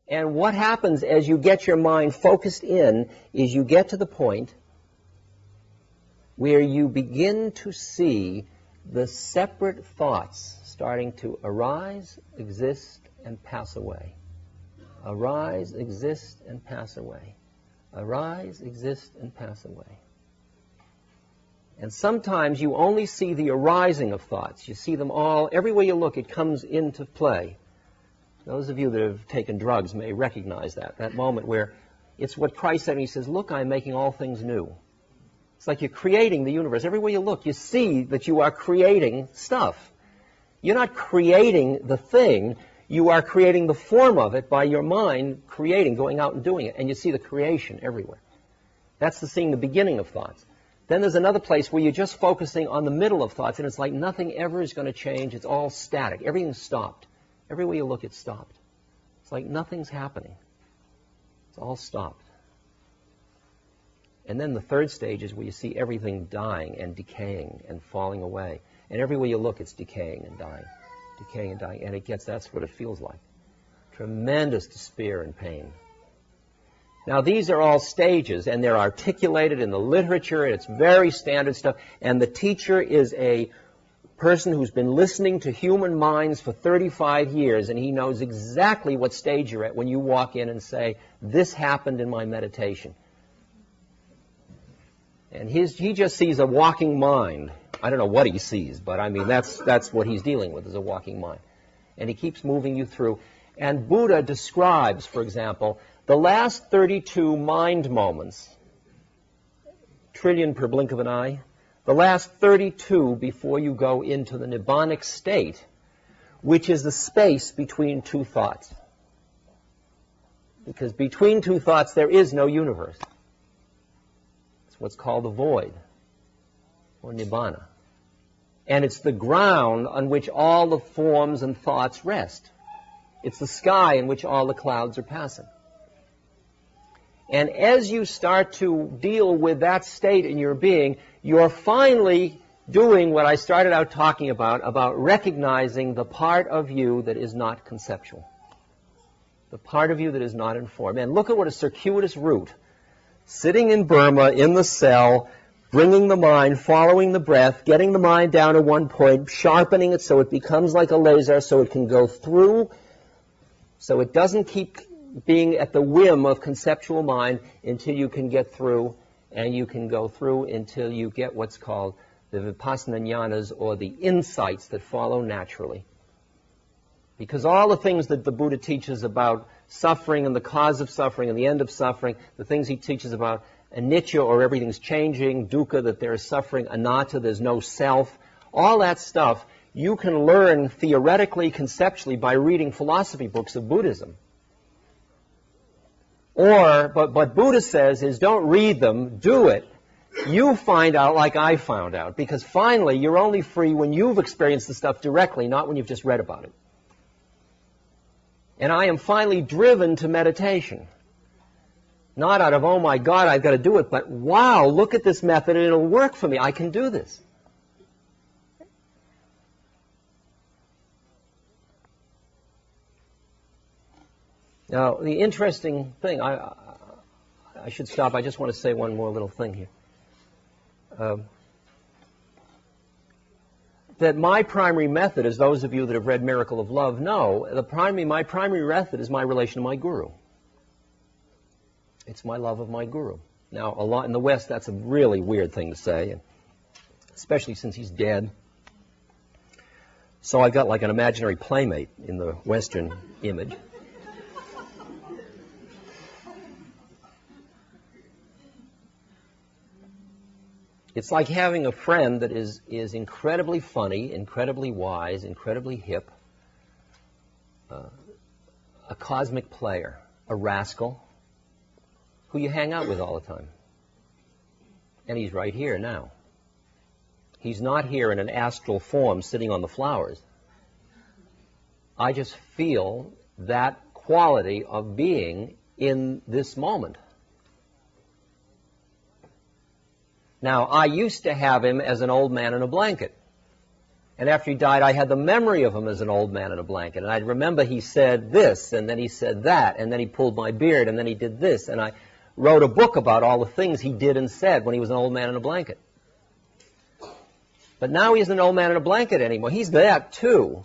And what happens as you get your mind focused in is you get to the point where you begin to see the separate thoughts starting to arise, exist, and pass away. Arise, exist, and pass away. Arise, exist, and pass away. And sometimes you only see the arising of thoughts. You see them all, everywhere you look, it comes into play. Those of you that have taken drugs may recognize that moment where it's what Christ said when he says, look, I'm making all things new. It's like you're creating the universe. Everywhere you look, you see that you are creating stuff. You're not creating the thing. You are creating the form of it by your mind creating, going out and doing it. And you see the creation everywhere. That's seeing the beginning of thoughts. Then there's another place where you're just focusing on the middle of thoughts, and it's like nothing ever is going to change. It's all static. Everything's stopped. Everywhere you look, it's stopped. It's like nothing's happening. It's all stopped. And then the third stage is where you see everything dying and decaying and falling away. And everywhere you look, it's decaying and dying, decaying and dying. And that's what it feels like. Tremendous despair and pain. Now, these are all stages, and they're articulated in the literature, and it's very standard stuff. And the teacher is a person who's been listening to human minds for 35 years, and he knows exactly what stage you're at when you walk in and say, this happened in my meditation. And he just sees a walking mind. I don't know what he sees, but I mean, that's what he's dealing with, is a walking mind. And he keeps moving you through. And Buddha describes, for example, the last 32 mind moments, trillion per blink of an eye, the last 32 before you go into the nibbanic state, which is the space between two thoughts. Because between two thoughts there is no universe. It's what's called the void, or nibbana. And it's the ground on which all the forms and thoughts rest. It's the sky in which all the clouds are passing. And as you start to deal with that state in your being, you're finally doing what I started out talking about recognizing the part of you that is not conceptual. The part of you that is not informed. And look at what a circuitous route. Sitting in Burma, in the cell, bringing the mind, following the breath, getting the mind down to one point, sharpening it so it becomes like a laser, so it can go through, so it doesn't keep being at the whim of conceptual mind until you can get through, and you can go through until you get what's called the vipassana jnanas, or the insights that follow naturally. Because all the things that the Buddha teaches about suffering and the cause of suffering and the end of suffering, the things he teaches about anicca, or everything's changing, dukkha, that there is suffering, anatta, there's no self, all that stuff you can learn theoretically, conceptually, by reading philosophy books of Buddhism. Or, but what Buddha says is, don't read them, do it. You find out like I found out, because finally you're only free when you've experienced the stuff directly, not when you've just read about it. And I am finally driven to meditation. Not out of, oh my God, I've got to do it, but wow, look at this method and it'll work for me. I can do this. Now, the interesting thing, I should stop. I just want to say one more little thing here. That my primary method, as those of you that have read Miracle of Love know, my primary method is my relation to my guru. It's my love of my guru. Now, a lot in the West, that's a really weird thing to say, especially since he's dead. So I've got like an imaginary playmate in the Western image. It's like having a friend that is incredibly funny, incredibly wise, incredibly hip, a cosmic player, a rascal, who you hang out with all the time. And he's right here now. He's not here in an astral form sitting on the flowers. I just feel that quality of being in this moment. Now, I used to have him as an old man in a blanket. And after he died, I had the memory of him as an old man in a blanket. And I'd remember he said this, and then he said that, and then he pulled my beard, and then he did this. And I wrote a book about all the things he did and said when he was an old man in a blanket. But now he isn't an old man in a blanket anymore. He's that too.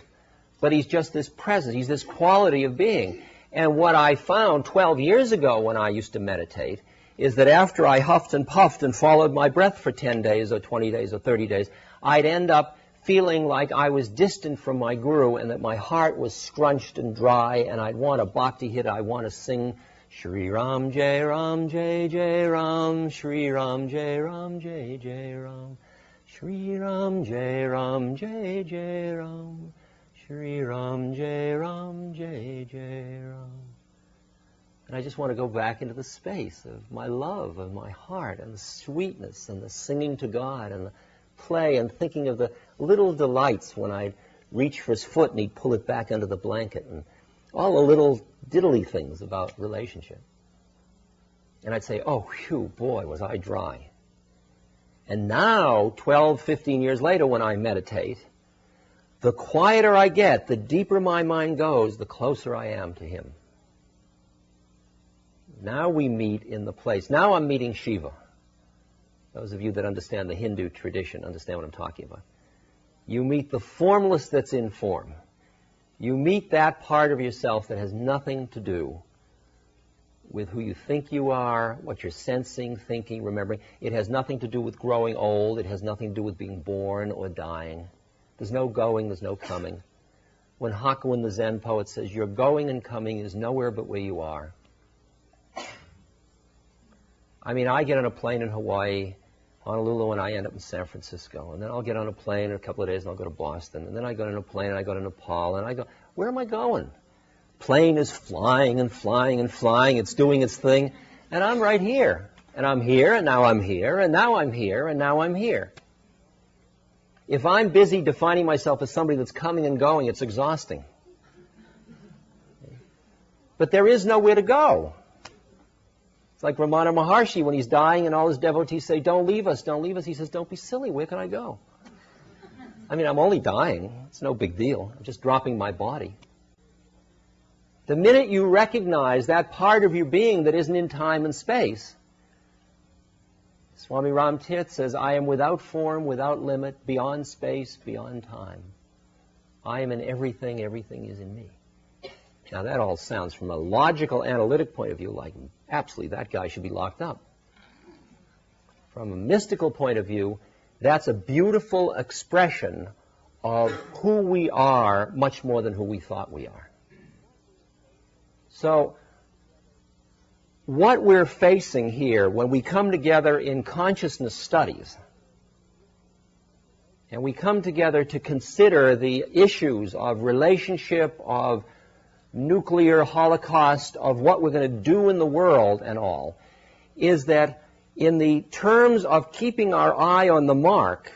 But he's just this presence. He's this quality of being. And what I found 12 years ago when I used to meditate is that after I huffed and puffed and followed my breath for 10 days or 20 days or 30 days, I'd end up feeling like I was distant from my guru and that my heart was scrunched and dry, and I'd want a bhakti hit. I want to sing Shri Ram Jai Ram Jai Jai Ram, Shri Ram Jai Ram Jai Jai Ram, Shri Ram Jai Ram Jai Jai Ram, Shri Ram Jai Ram Jai Jai Ram. And I just want to go back into the space of my love, of my heart, and the sweetness, and the singing to God, and the play, and thinking of the little delights when I'd reach for his foot and he'd pull it back under the blanket, and all the little diddly things about relationship. And I'd say, oh, phew, boy, was I dry. And now, 12, 15 years later, when I meditate, the quieter I get, the deeper my mind goes, the closer I am to him. Now we meet in the place. Now I'm meeting Shiva. Those of you that understand the Hindu tradition understand what I'm talking about. You meet the formless that's in form. You meet that part of yourself that has nothing to do with who you think you are, what you're sensing, thinking, remembering. It has nothing to do with growing old. It has nothing to do with being born or dying. There's no going, there's no coming. When Hakuin, the Zen poet, says, your going and coming is nowhere but where you are. I mean, I get on a plane in Hawaii, Honolulu, and I end up in San Francisco. And then I'll get on a plane in a couple of days and I'll go to Boston. And then I go on a plane and I go to Nepal. And I go, where am I going? Plane is flying and flying and flying. It's doing its thing. And I'm right here. And I'm here, and now I'm here, and now I'm here, and now I'm here. If I'm busy defining myself as somebody that's coming and going, it's exhausting. But there is nowhere to go. It's like Ramana Maharshi when he's dying and all his devotees say, don't leave us, don't leave us. He says, don't be silly, where can I go? I mean, I'm only dying. It's no big deal. I'm just dropping my body. The minute you recognize that part of your being that isn't in time and space, Swami Ram Tirth says, I am without form, without limit, beyond space, beyond time. I am in everything, everything is in me. Now that all sounds from a logical, analytic point of view like absolutely that guy should be locked up. From a mystical point of view, that's a beautiful expression of who we are much more than who we thought we are. So what we're facing here when we come together in consciousness studies, and we come together to consider the issues of relationship, of nuclear holocaust, of what we're going to do in the world and all, is that in the terms of keeping our eye on the mark,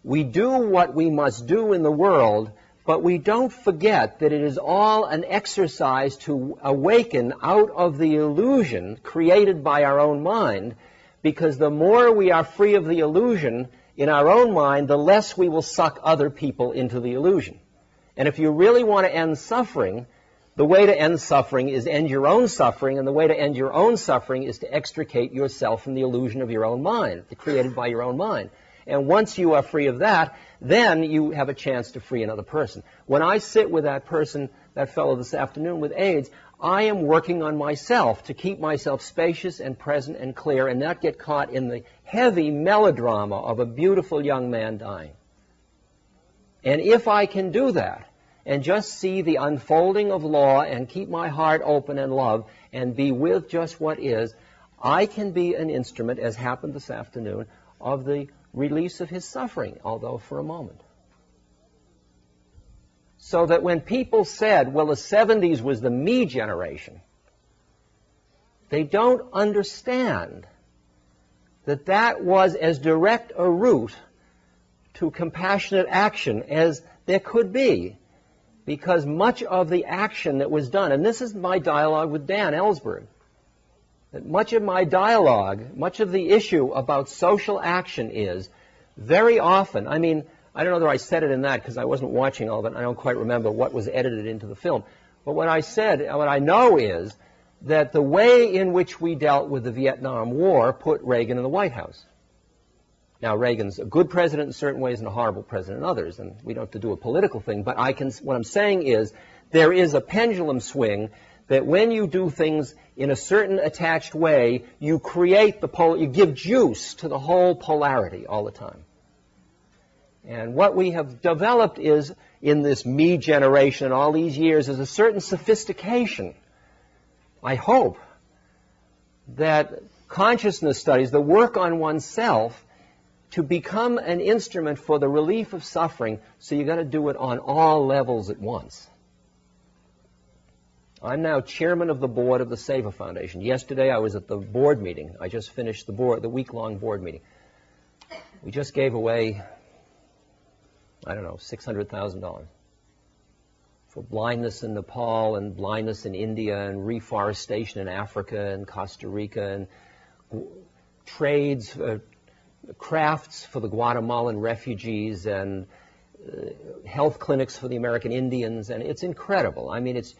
we do what we must do in the world, but we don't forget that it is all an exercise to awaken out of the illusion created by our own mind, because the more we are free of the illusion in our own mind, the less we will suck other people into the illusion. And if you really want to end suffering, the way to end suffering is end your own suffering, and the way to end your own suffering is to extricate yourself from the illusion of your own mind, created by your own mind. And once you are free of that, then you have a chance to free another person. When I sit with that person, that fellow this afternoon with AIDS, I am working on myself to keep myself spacious and present and clear and not get caught in the heavy melodrama of a beautiful young man dying. And if I can do that, and just see the unfolding of law and keep my heart open and love and be with just what is, I can be an instrument, as happened this afternoon, of the release of his suffering, although for a moment. So that when people said, well, the 70s was the me generation, they don't understand that that was as direct a route to compassionate action as there could be. Because much of the action that was done, and this is my dialogue with Dan Ellsberg, that much of my dialogue, much of the issue about social action is very often, I mean, I don't know whether I said it in that because I wasn't watching all of it. I don't quite remember what was edited into the film. But what I said, what I know is that the way in which we dealt with the Vietnam War put Reagan in the White House. Now, Reagan's a good president in certain ways and a horrible president in others, and we don't have to do a political thing, but what I'm saying is there is a pendulum swing that when you do things in a certain attached way, you create you give juice to the whole polarity all the time. And what we have developed is, in this me generation and all these years, is a certain sophistication, I hope, that consciousness studies, the work on oneself, to become an instrument for the relief of suffering, so you've got to do it on all levels at once. I'm now chairman of the board of the Seva Foundation. Yesterday I was at the board meeting. I just finished the week-long board meeting. We just gave away, I don't know, $600,000 for blindness in Nepal and blindness in India and reforestation in Africa and Costa Rica and trades, crafts for the Guatemalan refugees and health clinics for the American Indians, and it's incredible. I mean, it's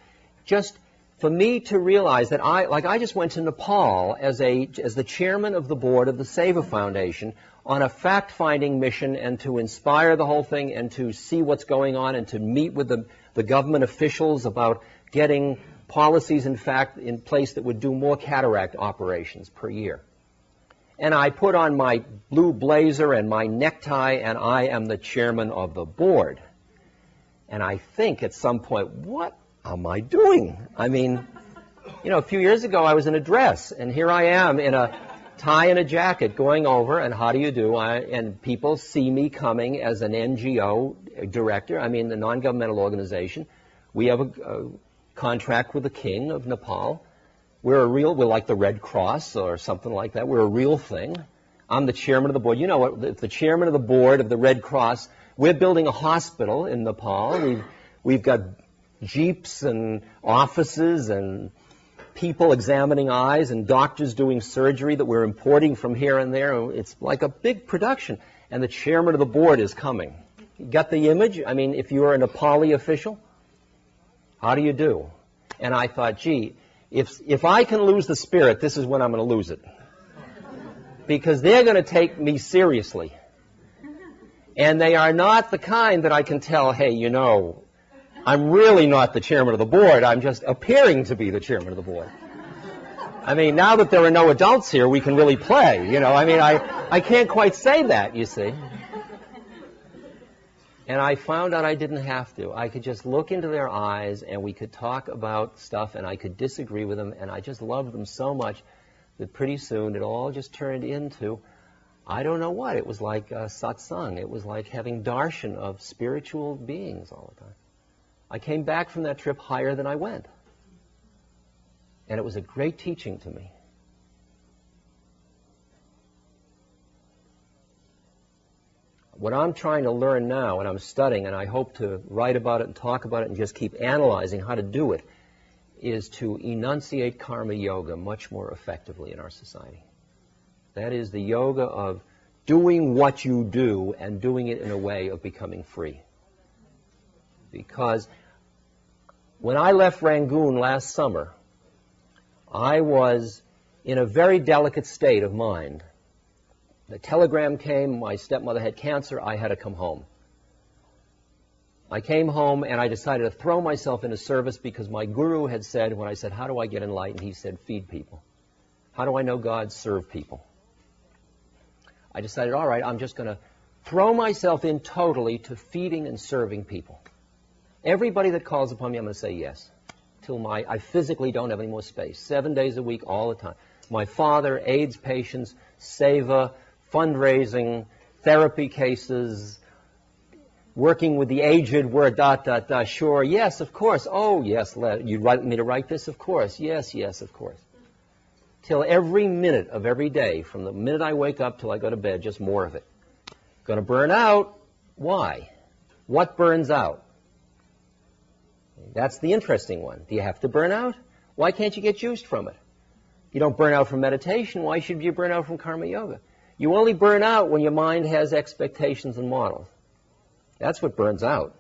just for me to realize that I just went to Nepal as the chairman of the board of the Seva Foundation on a fact-finding mission and to inspire the whole thing and to see what's going on and to meet with the government officials about getting policies, in fact, in place that would do more cataract operations per year. And I put on my blue blazer and my necktie, and I am the chairman of the board. And I think at some point, what am I doing? I mean, you know, a few years ago I was in a dress, and here I am in a tie and a jacket going over, and how do you do? And people see me coming as an NGO director, I mean the non-governmental organization. We have a contract with the king of Nepal. We're like the Red Cross or something like that. We're a real thing. I'm the chairman of the board. You know what? The chairman of the board of the Red Cross. We're building a hospital in Nepal. We've got jeeps and offices and people examining eyes and doctors doing surgery that we're importing from here and there. It's like a big production. And the chairman of the board is coming. You got the image? I mean, if you're a Nepali official, how do you do? And I thought, gee, if I can lose the spirit, this is when I'm going to lose it. Because they're going to take me seriously. And they are not the kind that I can tell, hey, you know, I'm really not the chairman of the board. I'm just appearing to be the chairman of the board. I mean, now that there are no adults here, we can really play. You know, I mean, I can't quite say that, you see. And I found out I didn't have to. I could just look into their eyes, and we could talk about stuff, and I could disagree with them, and I just loved them so much that pretty soon it all just turned into, I don't know what. It was like satsang. It was like having darshan of spiritual beings all the time. I came back from that trip higher than I went. And it was a great teaching to me. What I'm trying to learn now, and I'm studying, and I hope to write about it and talk about it and just keep analyzing how to do it, is to enunciate karma yoga much more effectively in our society. That is the yoga of doing what you do and doing it in a way of becoming free. Because when I left Rangoon last summer, I was in a very delicate state of mind. The telegram came, my stepmother had cancer, I had to come home. I came home and I decided to throw myself into service because my guru had said, when I said, how do I get enlightened? He said, feed people. How do I know God? Serve people. I decided, all right, I'm just going to throw myself in totally to feeding and serving people. Everybody that calls upon me, I'm going to say yes. Till I physically don't have any more space. 7 days a week, all the time. My father, AIDS patients, seva, fundraising, therapy cases, working with the aged, sure, yes, of course, oh, yes, you'd like me to write this? Of course, yes, of course. Till every minute of every day, from the minute I wake up till I go to bed, just more of it. Going to burn out? Why? What burns out? That's the interesting one. Do you have to burn out? Why can't you get juiced from it? You don't burn out from meditation. Why should you burn out from karma yoga? You only burn out when your mind has expectations and models. That's what burns out.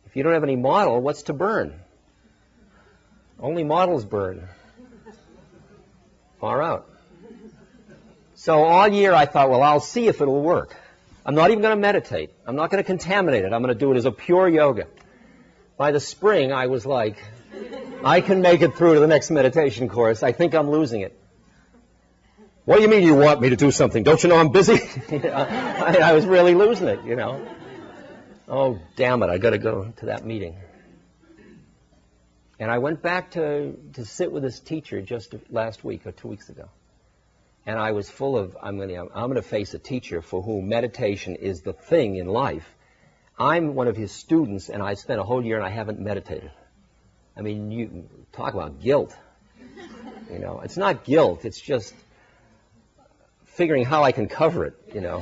If you don't have any model, what's to burn? Only models burn. Far out. So all year I thought, well, I'll see if it'll work. I'm not even going to meditate. I'm not going to contaminate it. I'm going to do it as a pure yoga. By the spring, I was like, I can make it through to the next meditation course. I think I'm losing it. What do you mean you want me to do something? Don't you know I'm busy? I was really losing it, you know. Oh, damn it, I got to go to that meeting. And I went back to sit with this teacher just last week or 2 weeks ago. And I was full of, I'm going to face a teacher for whom meditation is the thing in life. I'm one of his students, and I spent a whole year and I haven't meditated. I mean, you talk about guilt. You know, it's not guilt, it's just figuring how I can cover it, you know.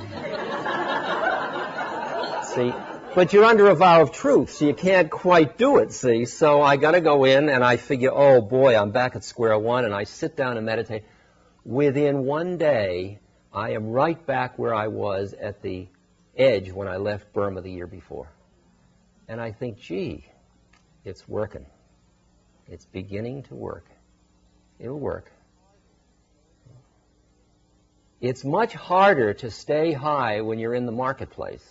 See? But you're under a vow of truth, so you can't quite do it, see? So I got to go in, and I figure, oh, boy, I'm back at square one, and I sit down and meditate. Within one day, I am right back where I was at the edge when I left Burma the year before. And I think, gee, it's working. It's beginning to work. It'll work. It's much harder to stay high when you're in the marketplace.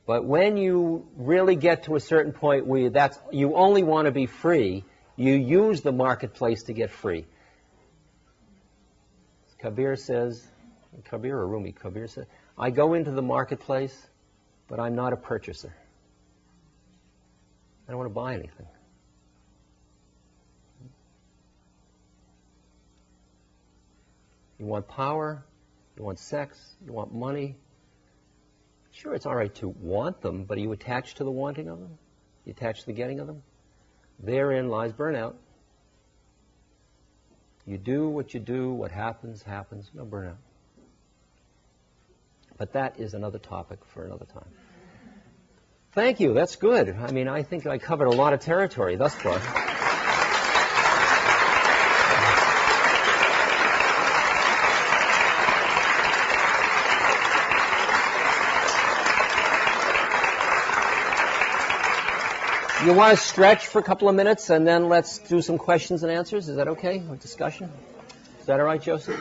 But when you really get to a certain point where you only want to be free, you use the marketplace to get free. Kabir says, Kabir or Rumi, Kabir says, I go into the marketplace, but I'm not a purchaser. I don't want to buy anything. You want power, you want sex, you want money. Sure, it's all right to want them, but are you attached to the wanting of them? You attached to the getting of them? Therein lies burnout. You do, what happens, happens, no burnout. But that is another topic for another time. Thank you, that's good. I mean, I think I covered a lot of territory thus far. You want to stretch for a couple of minutes, and then let's do some questions and answers? Is that okay? Or discussion? Is that all right, Joseph?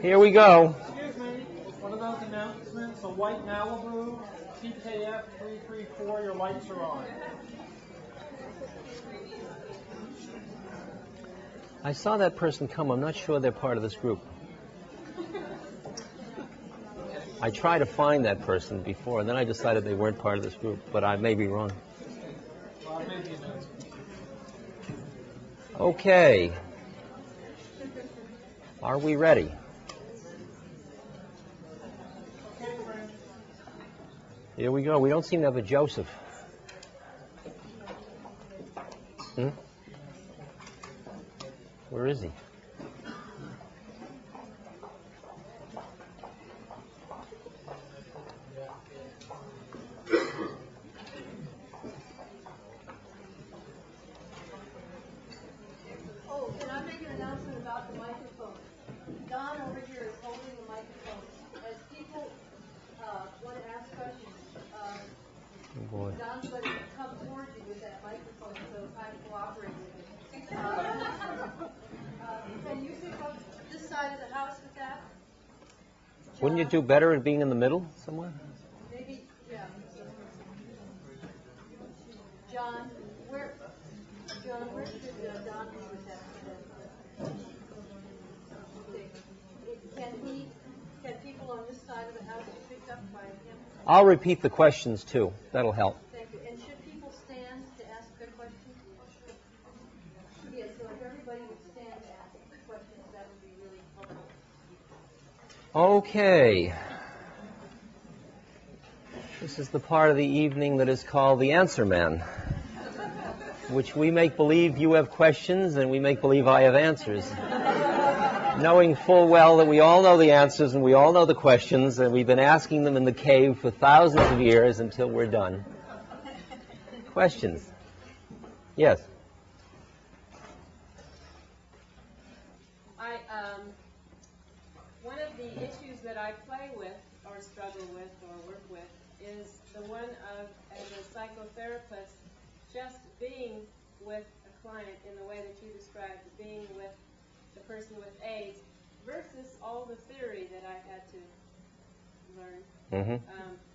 Here we go. Excuse me, one of those announcements, a white Malibu, TKF 334, your lights are on. I saw that person come. I'm not sure they're part of this group. I tried to find that person before, and then I decided they weren't part of this group, but I may be wrong. Okay. Are we ready? Here we go. We don't seem to have a Joseph. Where is he? Oh, can I make an announcement about the microphone? Don over here is holding the microphone. As people want to ask questions, Don's going to come towards you with that microphone, so kind of cooperate with it. Can you sit up this side of the house with that? John? Wouldn't you do better at being in the middle somewhere? Maybe, yeah. John, where should Don be with that? Okay. Can people on this side of the house be picked up by him? I'll repeat the questions too. That'll help. Thank you. And should people stand to ask their questions? Yeah, so if everybody would stand to ask questions, that would be really helpful. Okay. This is the part of the evening that is called the Answer Man, which we make believe you have questions and we make believe I have answers, knowing full well that we all know the answers and we all know the questions, and we've been asking them in the cave for thousands of years until we're done. Questions? Yes? One of the issues that I play with or struggle with or work with is the one of, as a psychotherapist, just being with a client in the way that you described, being with the person with AIDS, versus all the theory that I had to learn,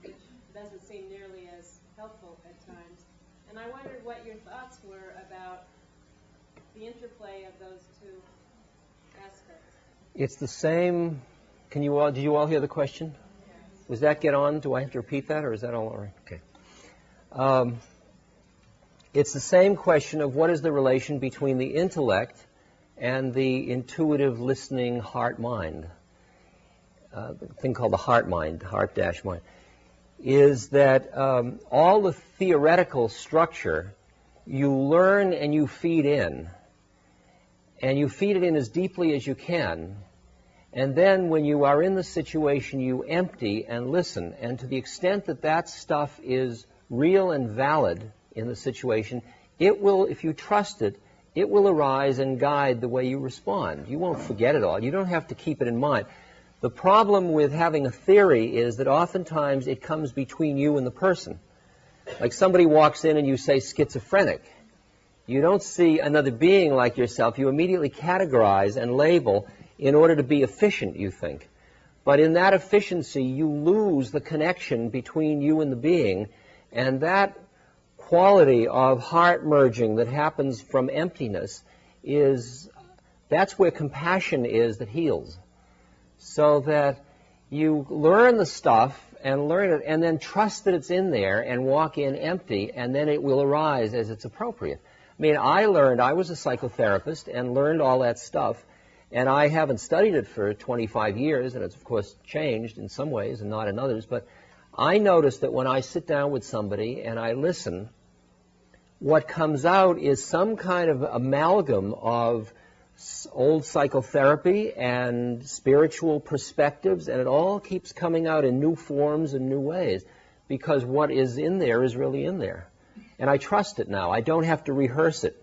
which doesn't seem nearly as helpful at times. And I wondered what your thoughts were about the interplay of those two aspects. It's the same. Did you all hear the question? Yes. Was that get on? Do I have to repeat that, or is that all right? Okay. It's the same question of what is the relation between the intellect and the intuitive listening heart-mind, the thing called the heart-mind, heart-mind, is that all the theoretical structure you learn and you feed in, and you feed it in as deeply as you can, and then when you are in the situation you empty and listen, and to the extent that that stuff is real and valid in the situation, it will, if you trust it, it will arise and guide the way you respond. You won't forget it all. You don't have to keep it in mind. The problem with having a theory is that oftentimes it comes between you and the person. Like somebody walks in and you say schizophrenic. You don't see another being like yourself. You immediately categorize and label in order to be efficient, you think. But in that efficiency, you lose the connection between you and the being, and that quality of heart merging that happens from emptiness that's where compassion is that heals. So that you learn the stuff and learn it and then trust that it's in there and walk in empty, and then it will arise as it's appropriate. I mean, I was a psychotherapist and learned all that stuff, and I haven't studied it for 25 years, and it's of course changed in some ways and not in others, but I notice that when I sit down with somebody and I listen, what comes out is some kind of amalgam of old psychotherapy and spiritual perspectives, and it all keeps coming out in new forms and new ways, because what is in there is really in there. And I trust it now. I don't have to rehearse it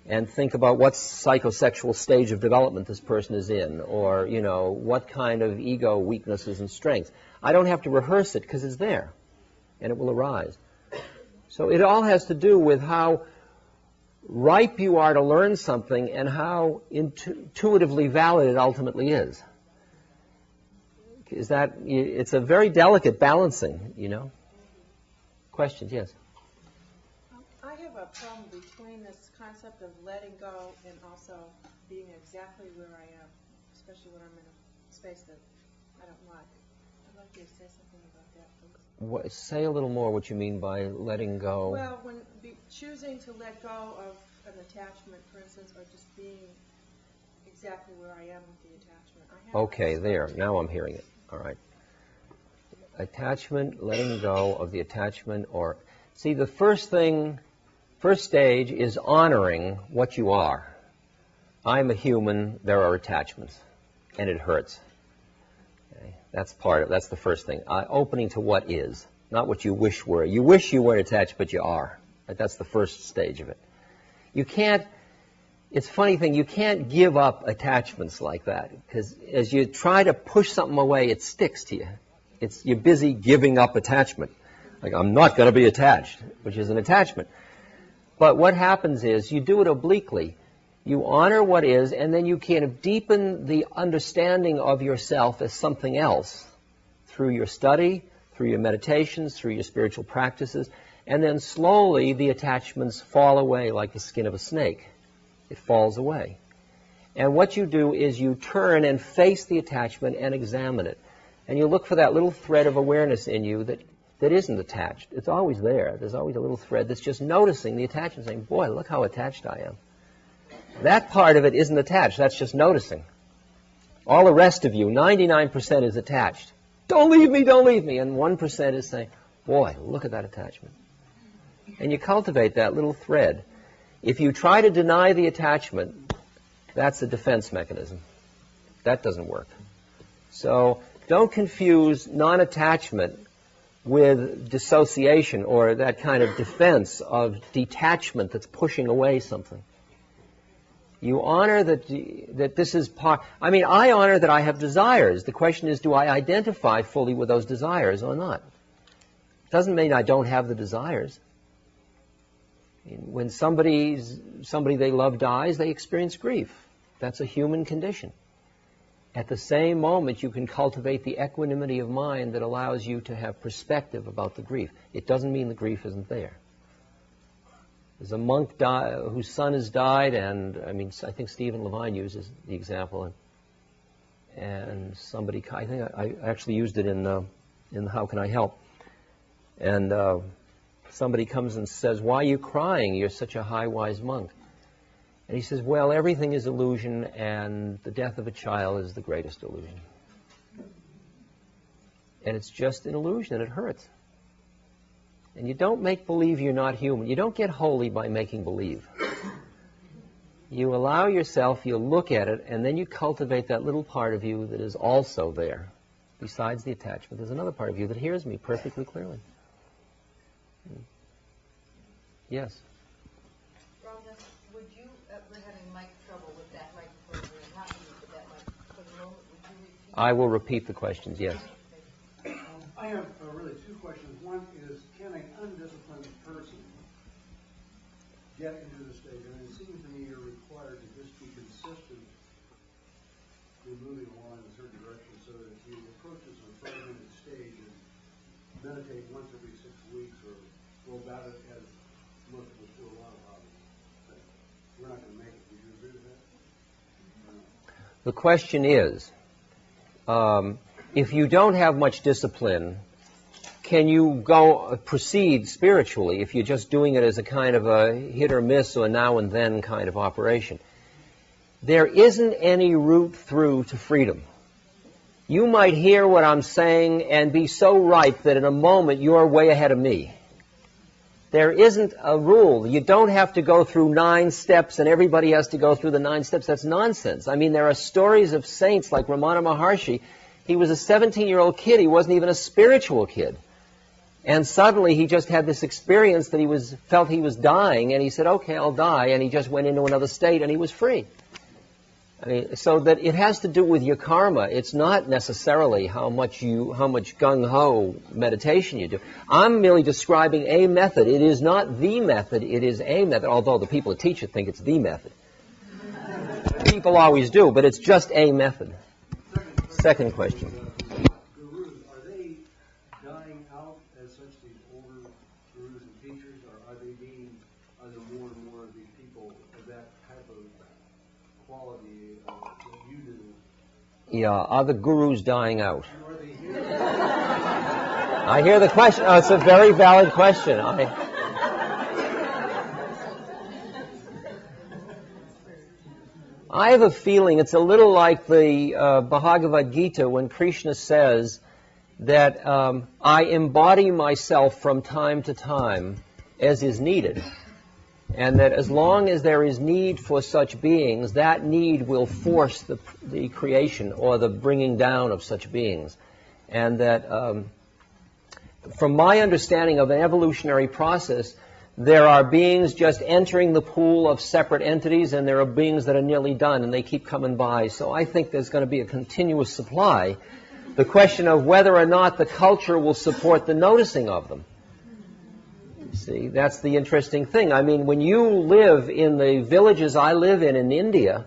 and think about what psychosexual stage of development this person is in, or, you know, what kind of ego weaknesses and strengths. I don't have to rehearse it because it's there, and it will arise. So it all has to do with how ripe you are to learn something and how intuitively valid it ultimately is. It's a very delicate balancing, you know. Questions? Yes. I have a problem between this concept of letting go and also being exactly where I am, especially when I'm in a space that I don't like. I'd like you to say something about that, please. Say a little more what you mean by letting go. Well, when choosing to let go of an attachment, for instance, or just being exactly where I am with the attachment. Okay, there. Now I'm hearing it. All right. Attachment, letting go of the attachment, or... See, the first stage is honoring what you are. I'm a human, there are attachments, and it hurts. Okay? That's the first thing. Opening to what is, not what you wish were. You wish you weren't attached, but you are. Right? That's the first stage of it. You can't, it's a funny thing, you can't give up attachments like that, because as you try to push something away, it sticks to you. You're busy giving up attachment. Like, I'm not going to be attached, which is an attachment. But what happens is you do it obliquely. You honor what is, and then you kind of deepen the understanding of yourself as something else through your study, through your meditations, through your spiritual practices, and then slowly the attachments fall away like the skin of a snake. It falls away. And what you do is you turn and face the attachment and examine it. And you look for that little thread of awareness in you that isn't attached. It's always there. There's always a little thread that's just noticing the attachment, saying, boy, look how attached I am. That part of it isn't attached. That's just noticing. All the rest of you, 99% is attached. Don't leave me, don't leave me. And 1% is saying, Boy, look at that attachment. And you cultivate that little thread. If you try to deny the attachment, that's a defense mechanism. That doesn't work. So don't confuse non-attachment with dissociation or that kind of defense of detachment that's pushing away something. You honor that this is part. I mean, I honor that I have desires. The question is, do I identify fully with those desires or not? It doesn't mean I don't have the desires. When somebody they love dies, they experience grief. That's a human condition. At the same moment, you can cultivate the equanimity of mind that allows you to have perspective about the grief. It doesn't mean the grief isn't there. There's a monk whose son has died, and I think Stephen Levine uses the example, and somebody, I think I actually used it in How Can I Help? And somebody comes and says, "Why are you crying? You're such a high, wise monk." And he says, "Well, everything is illusion, and the death of a child is the greatest illusion. And it's just an illusion, and it hurts. And you don't make believe you're not human. You don't get holy by making believe. You allow yourself, you look at it, and then you cultivate that little part of you that is also there. Besides the attachment, there's another part of you that hears me perfectly clearly." Yes? Rhonda, would you, we're having mic trouble with that microphone. We're not using that mic for the moment. Would you repeat? I will repeat the questions, yes. I have really two questions. One is, can an undisciplined person get into the stage? And it seems to me you're required to just be consistent in moving along in a certain direction, so that if you approach this on a 5-minute stage and meditate once every 6 weeks or go about it as most of us do a lot of hobbies, we're not going to make it. Would you agree with that? The question is, if you don't have much discipline, can you proceed spiritually if you're just doing it as a kind of a hit or miss or now and then kind of operation? There isn't any route through to freedom. You might hear what I'm saying and be so ripe that in a moment you're way ahead of me. There isn't a rule. You don't have to go through 9 steps and everybody has to go through the 9 steps. That's nonsense. I mean, there are stories of saints like Ramana Maharshi. He was a 17-year-old kid. He wasn't even a spiritual kid. And suddenly he just had this experience that he felt he was dying, and he said, "Okay, I'll die," and he just went into another state and he was free. I mean, so that it has to do with your karma. It's not necessarily how much gung-ho meditation you do. I'm merely describing a method. It is not the method. It is a method, although the people who teach it think it's the method. People always do, but it's just a method. Second question. Gurus, are they dying out as such, these older gurus and teachers, or are there more and more of these people of that type of quality that you do? Yeah, are the gurus dying out? Are they here? I hear the question. Oh, it's a very valid question. I have a feeling it's a little like the Bhagavad Gita when Krishna says that I embody myself from time to time as is needed. And that as long as there is need for such beings, that need will force the creation or the bringing down of such beings. And that from my understanding of an evolutionary process, there are beings just entering the pool of separate entities, and there are beings that are nearly done, and they keep coming by. So I think there's going to be a continuous supply. The question of whether or not the culture will support the noticing of them. See, that's the interesting thing. I mean, when you live in the villages I live in India,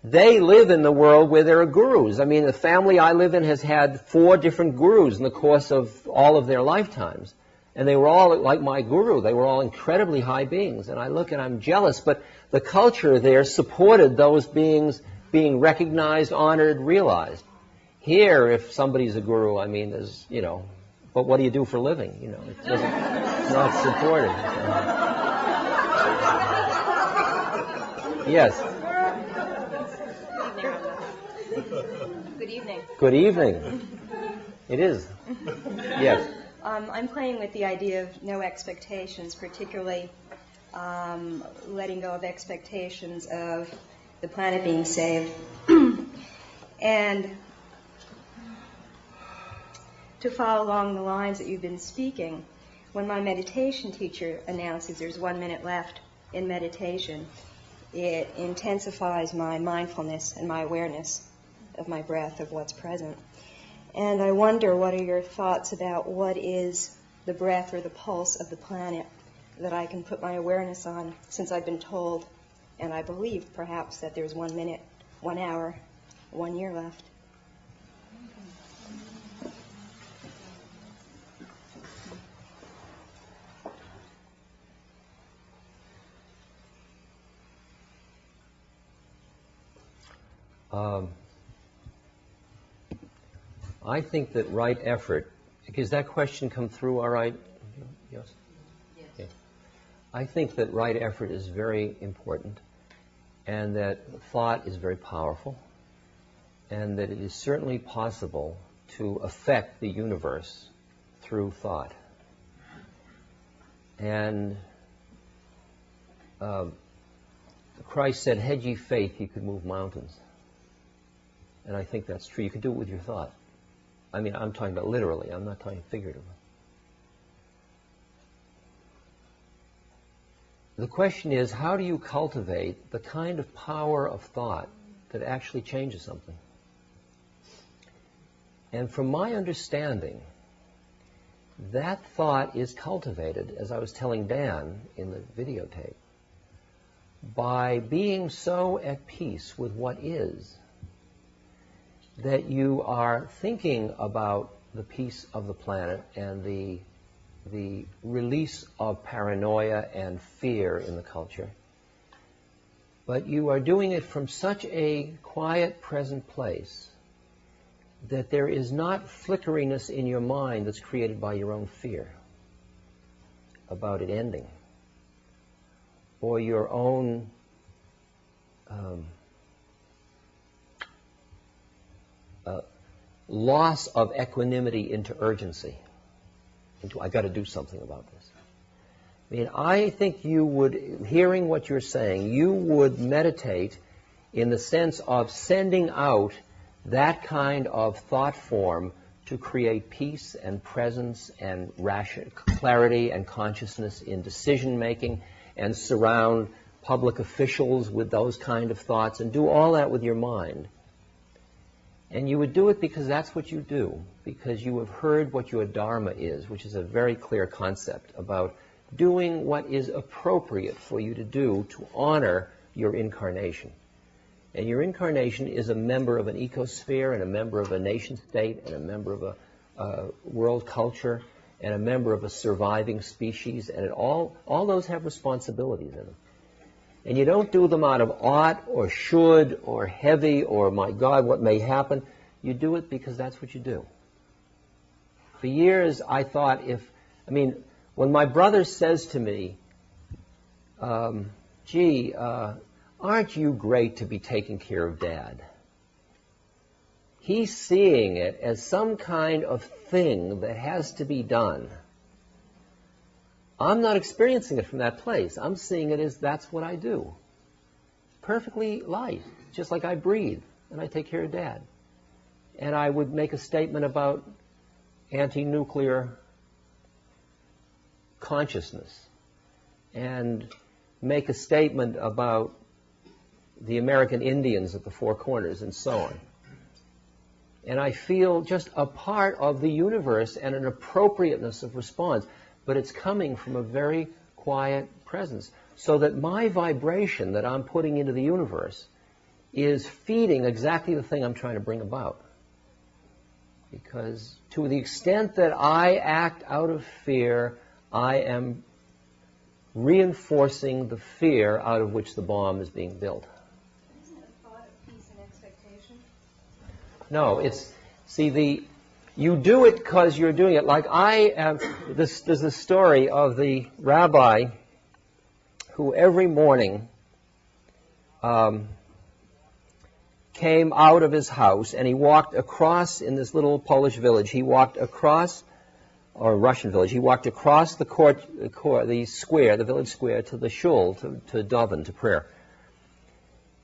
they live in the world where there are gurus. I mean, the family I live in has had 4 different gurus in the course of all of their lifetimes. And they were all like my guru. They were all incredibly high beings. And I look and I'm jealous. But the culture there supported those beings being recognized, honored, realized. Here, if somebody's a guru, I mean, there's, but what do you do for a living? It's not supported. Yes. Good evening. Good evening. It is. Yes. I'm playing with the idea of no expectations, particularly letting go of expectations of the planet being saved. And to follow along the lines that you've been speaking, when my meditation teacher announces there's 1 minute left in meditation, it intensifies my mindfulness and my awareness of my breath, of what's present. And I wonder, what are your thoughts about what is the breath or the pulse of the planet that I can put my awareness on, since I've been told, and I believe perhaps, that there's 1 minute, 1 hour, 1 year left. I think that right effort, does that question come through all right? Yes? Yes. Okay. I think that right effort is very important, and that thought is very powerful, and that it is certainly possible to affect the universe through thought. And Christ said, had ye faith, ye could move mountains. And I think that's true. You can do it with your thought. I mean, I'm talking about literally. I'm not talking figuratively. The question is, how do you cultivate the kind of power of thought that actually changes something? And from my understanding, that thought is cultivated, as I was telling Dan in the videotape, by being so at peace with what is, that you are thinking about the peace of the planet and the release of paranoia and fear in the culture. But you are doing it from such a quiet, present place that there is not flickeriness in your mind that's created by your own fear about it ending, or your own loss of equanimity into urgency, into I got to do something about this. I mean, I think you would, hearing what you're saying, you would meditate in the sense of sending out that kind of thought form to create peace and presence and clarity and consciousness in decision making, and surround public officials with those kind of thoughts, and do all that with your mind. And you would do it because that's what you do, because you have heard what your dharma is, which is a very clear concept about doing what is appropriate for you to do to honor your incarnation. And your incarnation is a member of an ecosphere, and a member of a nation state, and a member of a world culture, and a member of a surviving species, and all those have responsibilities in them. And you don't do them out of ought or should or heavy or my God, what may happen. You do it because that's what you do. For years I thought when my brother says to me, gee, aren't you great to be taking care of Dad? He's seeing it as some kind of thing that has to be done. I'm not experiencing it from that place. I'm seeing it as that's what I do. Perfectly light, just like I breathe and I take care of Dad. And I would make a statement about anti-nuclear consciousness, and make a statement about the American Indians at the Four Corners and so on. And I feel just a part of the universe and an appropriateness of response. But it's coming from a very quiet presence, so that my vibration that I'm putting into the universe is feeding exactly the thing I'm trying to bring about. Because to the extent that I act out of fear, I am reinforcing the fear out of which the bomb is being built. Isn't it a thought of peace and expectation? No, you do it because you're doing it. Like there's a story of the rabbi who every morning came out of his house and he walked across, in this little Polish village, he walked across or a Russian village. He walked across the square, the village square, to the shul, to daven, to prayer.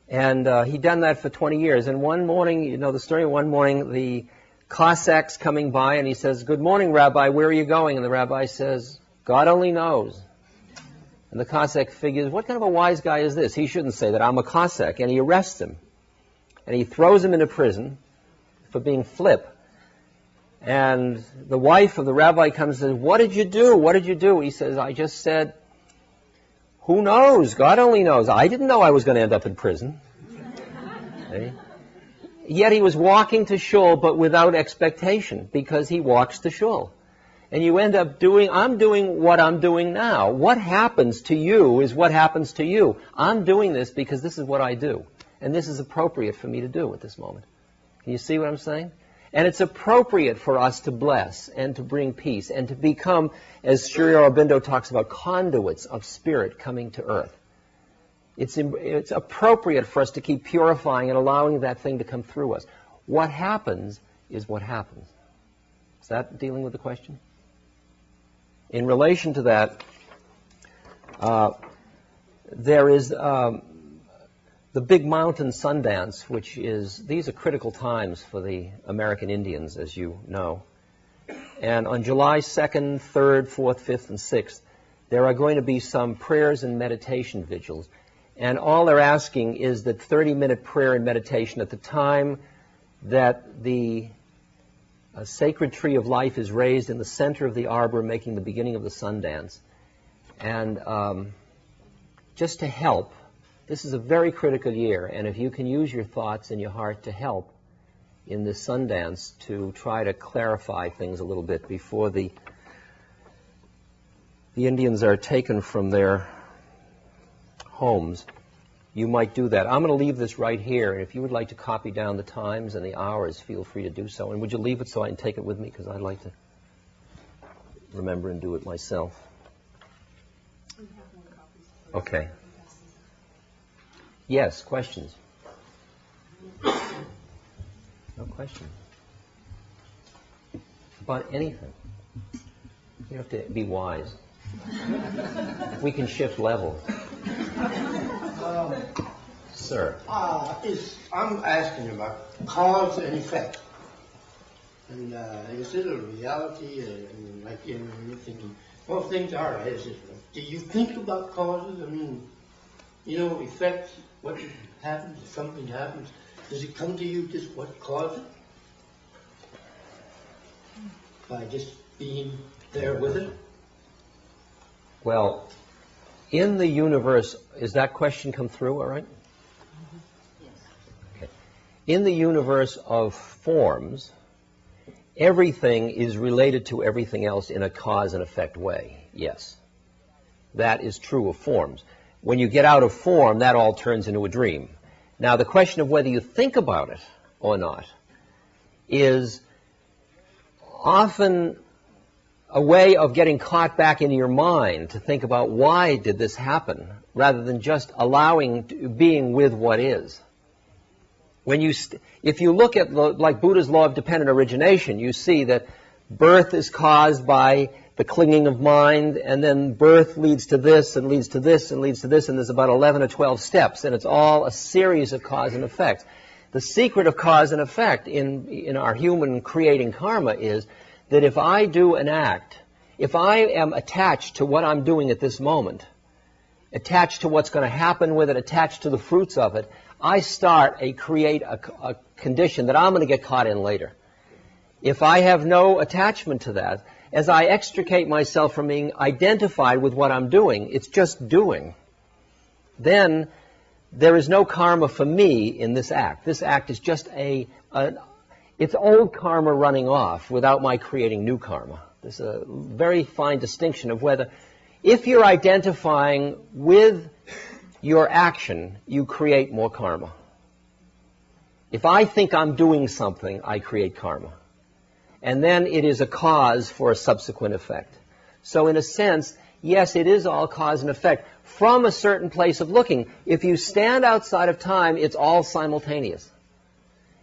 And he'd done that for 20 years. And one morning, you know the story, one morning the Cossacks coming by, and he says, "Good morning, Rabbi, where are you going?" And the rabbi says, "God only knows." And the Cossack figures, what kind of a wise guy is this? He shouldn't say that, I'm a Cossack. And he arrests him. And he throws him into prison for being flip. And the wife of the rabbi comes and says, "What did you do? What did you do?" He says, "I just said, who knows? God only knows. I didn't know I was going to end up in prison." Okay? Yet he was walking to shul, but without expectation, because he walks to shul. And you end up I'm doing what I'm doing now. What happens to you is what happens to you. I'm doing this because this is what I do. And this is appropriate for me to do at this moment. Can you see what I'm saying? And it's appropriate for us to bless and to bring peace and to become, as Sri Aurobindo talks about, conduits of spirit coming to earth. It's appropriate for us to keep purifying and allowing that thing to come through us. What happens is what happens. Is that dealing with the question? In relation to that, there is the big Mountain Sundance, which these are critical times for the American Indians, as you know. And on July 2nd, 3rd, 4th, 5th, and 6th, there are going to be some prayers and meditation vigils. And all they're asking is that 30-minute prayer and meditation at the time that the sacred tree of life is raised in the center of the arbor, making the beginning of the Sundance. And just to help, this is a very critical year, and if you can use your thoughts and your heart to help in this Sundance to try to clarify things a little bit before the Indians are taken from their homes, you might do that. I'm going to leave this right here, and if you would like to copy down the times and the hours, feel free to do so. And would you leave it so I can take it with me, because I'd like to remember and do it myself. Okay. Yes, questions? No questions. About anything. You have to be wise. We can shift levels. Sir. I'm asking about cause and effect. And is it a reality? Like you're thinking, well, things are as if. Do you think about causes? I mean, effects, what happens, if something happens, does it come to you just what caused it? By just being there with it? Well, in the universe, is that question come through, all right? Yes. Okay. In the universe of forms, everything is related to everything else in a cause and effect way, yes. That is true of forms. When you get out of form, that all turns into a dream. Now, the question of whether you think about it or not is often a way of getting caught back into your mind to think about why did this happen, rather than just being with what is. If you look at like Buddha's Law of Dependent Origination, you see that birth is caused by the clinging of mind, and then birth leads to this, and leads to this, and leads to this, and there's about 11 or 12 steps, and it's all a series of cause and effect. The secret of cause and effect in our human creating karma is that if I do an act, if I am attached to what I'm doing at this moment, attached to what's going to happen with it, attached to the fruits of it, I create a condition that I'm going to get caught in later. If I have no attachment to that, as I extricate myself from being identified with what I'm doing, it's just doing, then there is no karma for me in this act. This act is just it's old karma running off without my creating new karma. There's a very fine distinction of whether, if you're identifying with your action, you create more karma. If I think I'm doing something, I create karma. And then it is a cause for a subsequent effect. So in a sense, yes, it is all cause and effect from a certain place of looking. If you stand outside of time, it's all simultaneous.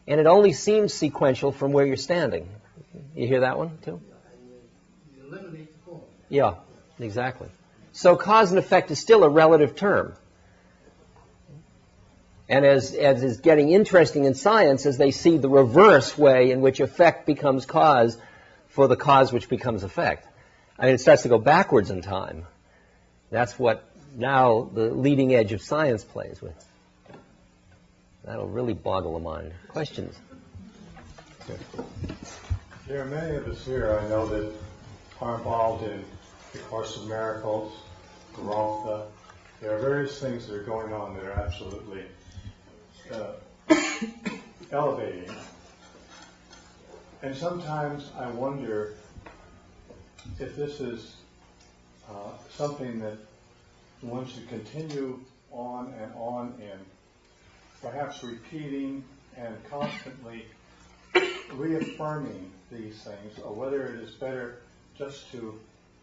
And it only seems sequential from where you're standing. You hear that one, too? You eliminate the form. Yeah, exactly. So cause and effect is still a relative term. And as is getting interesting in science, as they see the reverse way in which effect becomes cause for the cause which becomes effect. I mean, it starts to go backwards in time. That's what now the leading edge of science plays with. That'll really boggle the mind. Questions? There are many of us here, I know, that are involved in the Course of Miracles, Garantha. There are various things that are going on that are absolutely elevating. And sometimes I wonder if this is something that one should continue on in, perhaps repeating and constantly reaffirming these things, or whether it is better just to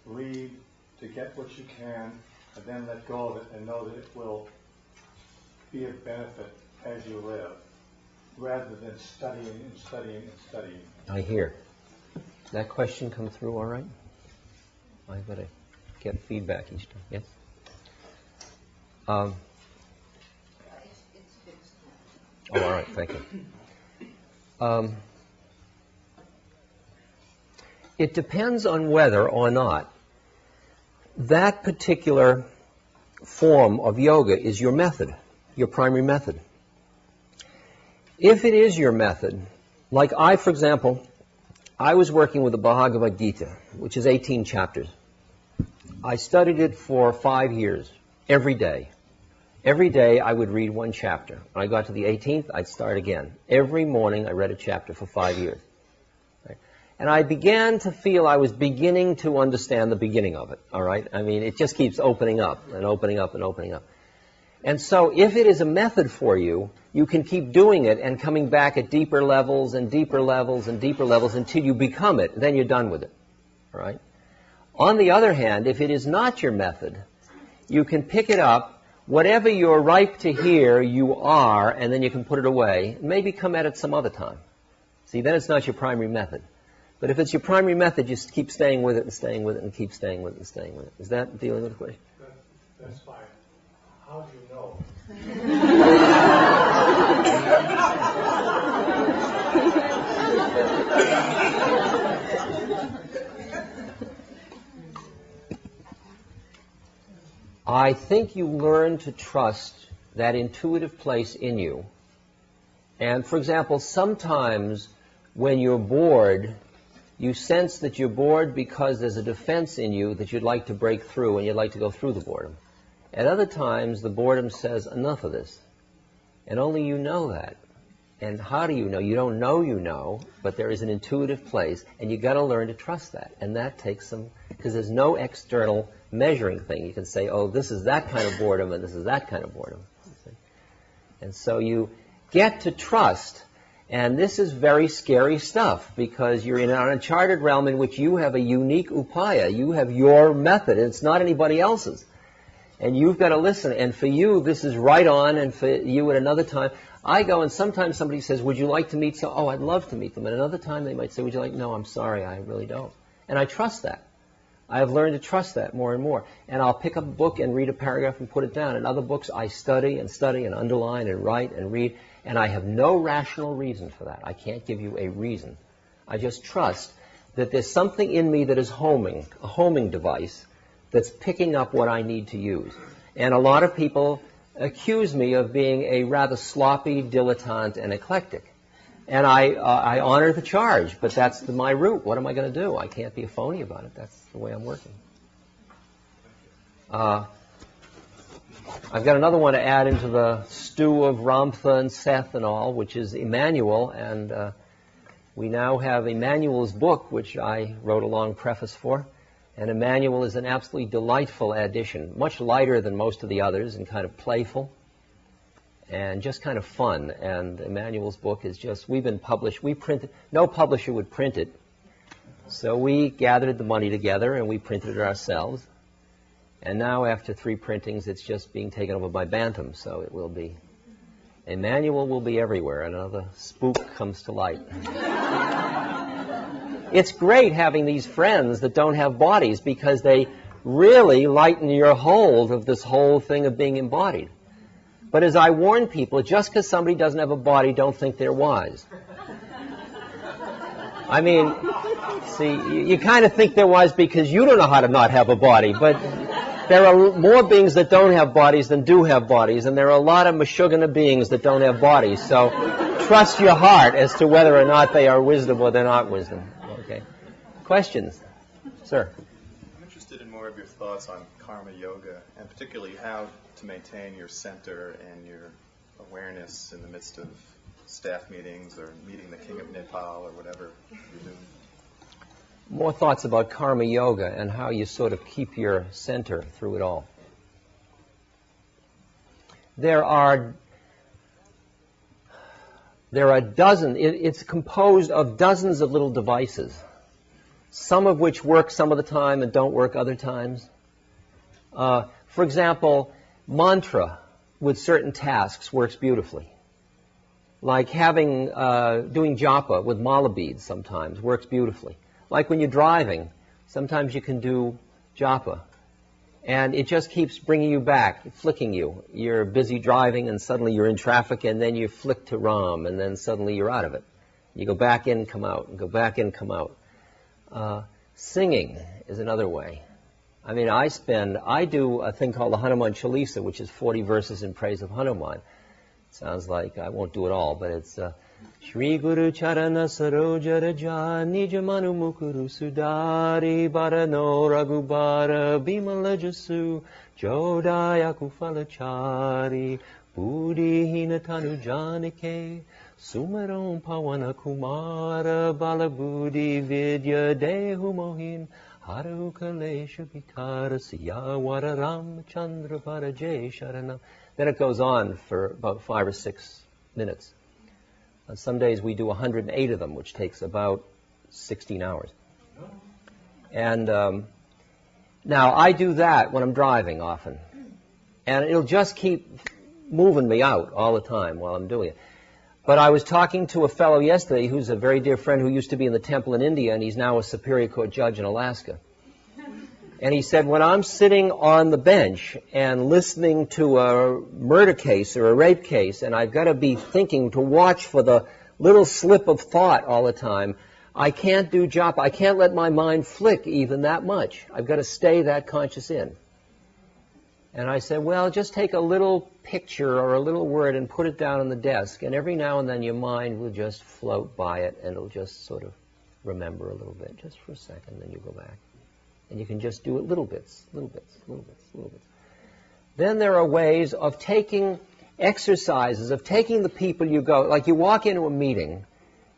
read, to get what you can, and then let go of it and know that it will be of benefit as you live, rather than studying and studying and studying. I hear. That question come through all right? I better get feedback each time. Yes? Oh, all right. Thank you. It depends on whether or not that particular form of yoga is your method, your primary method. If it is your method, like I, for example, I was working with the Bhagavad Gita, which is 18 chapters. I studied it for 5 years, every day. Every day I would read one chapter. When I got to the 18th, I'd start again. Every morning I read a chapter for 5 years. Right? And I began to feel I was beginning to understand the beginning of it, all right? I mean, it just keeps opening up and opening up and opening up. And so if it is a method for you, you can keep doing it and coming back at deeper levels and deeper levels and deeper levels until you become it. Then you're done with it, all right? On the other hand, if it is not your method, you can pick it up. Whatever you're ripe to hear, you are, and then you can put it away. Maybe come at it some other time. See, then it's not your primary method. But if it's your primary method, just keep staying with it and staying with it and keep staying with it and staying with it. Is that dealing with the question? That's fine. How do you know? I think you learn to trust that intuitive place in you. And, for example, sometimes when you're bored, you sense that you're bored because there's a defense in you that you'd like to break through and you'd like to go through the boredom. At other times, the boredom says, enough of this. And only you know that. And how do you know? You don't know you know, but there is an intuitive place, and you've got to learn to trust that. And that takes some, because there's no external measuring thing. You can say, oh, this is that kind of boredom, and this is that kind of boredom. And so you get to trust. And this is very scary stuff, because you're in an uncharted realm in which you have a unique upaya. You have your method. It's not anybody else's. And you've got to listen. And for you, this is right on, and for you at another time. I go, and sometimes somebody says, would you like to meet so? Oh, I'd love to meet them. And another time they might say, would you like? No, I'm sorry, I really don't. And I trust that. I have learned to trust that more and more. And I'll pick up a book and read a paragraph and put it down. In other books, I study and underline and write and read. And I have no rational reason for that. I can't give you a reason. I just trust that there's something in me that is homing, a homing device, that's picking up what I need to use. And a lot of people accuse me of being a rather sloppy, dilettante, and eclectic. And I honor the charge, but that's my route. What am I going to do? I can't be a phony about it. That's the way I'm working. I've got another one to add into the stew of Ramtha and Seth and all, which is Emmanuel. And we now have Emmanuel's book, which I wrote a long preface for. And Emmanuel is an absolutely delightful addition, much lighter than most of the others and kind of playful and just kind of fun. And Emmanuel's book is just, we've been published, we printed, no publisher would print it. So we gathered the money together and we printed it ourselves. And now after 3 printings, it's just being taken over by Bantam. So it will be, Emmanuel will be everywhere and another spook comes to light. It's great having these friends that don't have bodies because they really lighten your hold of this whole thing of being embodied. But as I warn people, just because somebody doesn't have a body, don't think they're wise. I mean, see, you kind of think they're wise because you don't know how to not have a body, but there are more beings that don't have bodies than do have bodies, and there are a lot of Meshuggah beings that don't have bodies. So trust your heart as to whether or not they are wisdom or they're not wisdom. Okay. Questions? Sir? I'm interested in more of your thoughts on karma yoga, and particularly how to maintain your center and your awareness in the midst of staff meetings or meeting the King of Nepal or whatever you're doing. More thoughts about karma yoga and how you sort of keep your center through it all. There are dozens, it's composed of dozens of little devices, some of which work some of the time and don't work other times. For example, mantra with certain tasks works beautifully. Like doing japa with mala beads sometimes works beautifully. Like when you're driving, sometimes you can do japa. And it just keeps bringing you back, flicking you. You're busy driving and suddenly you're in traffic and then you flick to Ram and then suddenly you're out of it. You go back in, come out, and go back in, come out. Singing is another way. I mean, I do a thing called the Hanuman Chalisa, which is 40 verses in praise of Hanuman. Sounds like, I won't do it all, but it's Shri Guru Charana Saroja Raja Nijamanu Mukuru Sudari Barano Raghubara Bimala Jasu Jodaya Kufalachari Buddhi Hinatanu Janike Sumaron Pawana Kumara Balabudi Vidya Dehu Mohin Haru Kalesha Vitara Siyawara Ram Chandra Parajay Sharanam. Then it goes on for about 5 or 6 minutes. Some days we do 108 of them, which takes about 16 hours. And now I do that when I'm driving often. And it'll just keep moving me out all the time while I'm doing it. But I was talking to a fellow yesterday who's a very dear friend who used to be in the temple in India, and he's now a Superior Court judge in Alaska. And he said, when I'm sitting on the bench and listening to a murder case or a rape case, and I've got to be thinking to watch for the little slip of thought all the time, I can't do japa. I can't let my mind flick even that much. I've got to stay that conscious in. And I said, well, just take a little picture or a little word and put it down on the desk, and every now and then your mind will just float by it, and it'll just sort of remember a little bit, just for a second, then you go back. And you can just do it little bits, little bits, little bits, little bits. Then there are ways of taking exercises, of taking the people you go, like you walk into a meeting.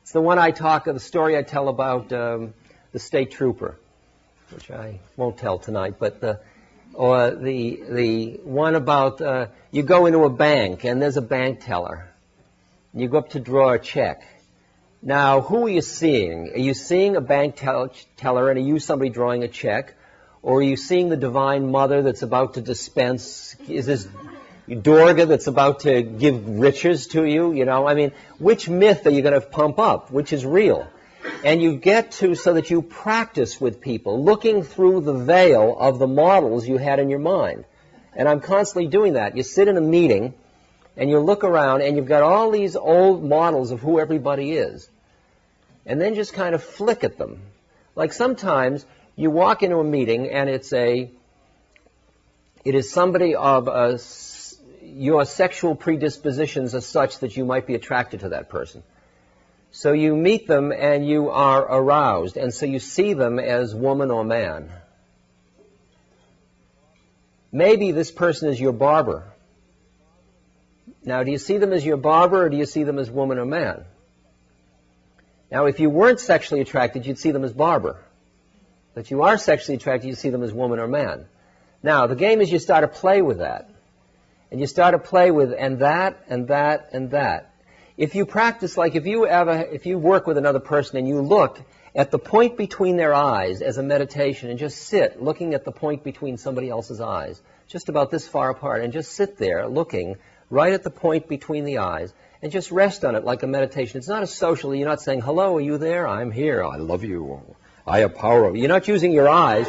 It's the one the story I tell about the state trooper, which I won't tell tonight, but the one about you go into a bank and there's a bank teller. You go up to draw a check. Now, who are you seeing? Are you seeing a bank teller and are you somebody drawing a check? Or are you seeing the Divine Mother that's about to dispense? Is this Durga that's about to give riches to you? You know, I mean, which myth are you going to pump up? Which is real? And you get to, so that you practice with people, looking through the veil of the models you had in your mind. And I'm constantly doing that. You sit in a meeting and you look around and you've got all these old models of who everybody is. And then just kind of flick at them. Like sometimes you walk into a meeting and it is somebody of your sexual predispositions are such that you might be attracted to that person. So you meet them and you are aroused, and so you see them as woman or man. Maybe this person is your barber. Now, do you see them as your barber or do you see them as woman or man? Now, if you weren't sexually attracted, you'd see them as barber. But you are sexually attracted, you see them as woman or man. Now, the game is you start to play with that. And you start to play with and that, and that, and that. If you practice, like if you work with another person and you look at the point between their eyes as a meditation and just sit looking at the point between somebody else's eyes, just about this far apart, and just sit there looking right at the point between the eyes, and just rest on it like a meditation. It's not a social. You're not saying, hello, are you there? I'm here. I love you. I have power over you. You're not using your eyes.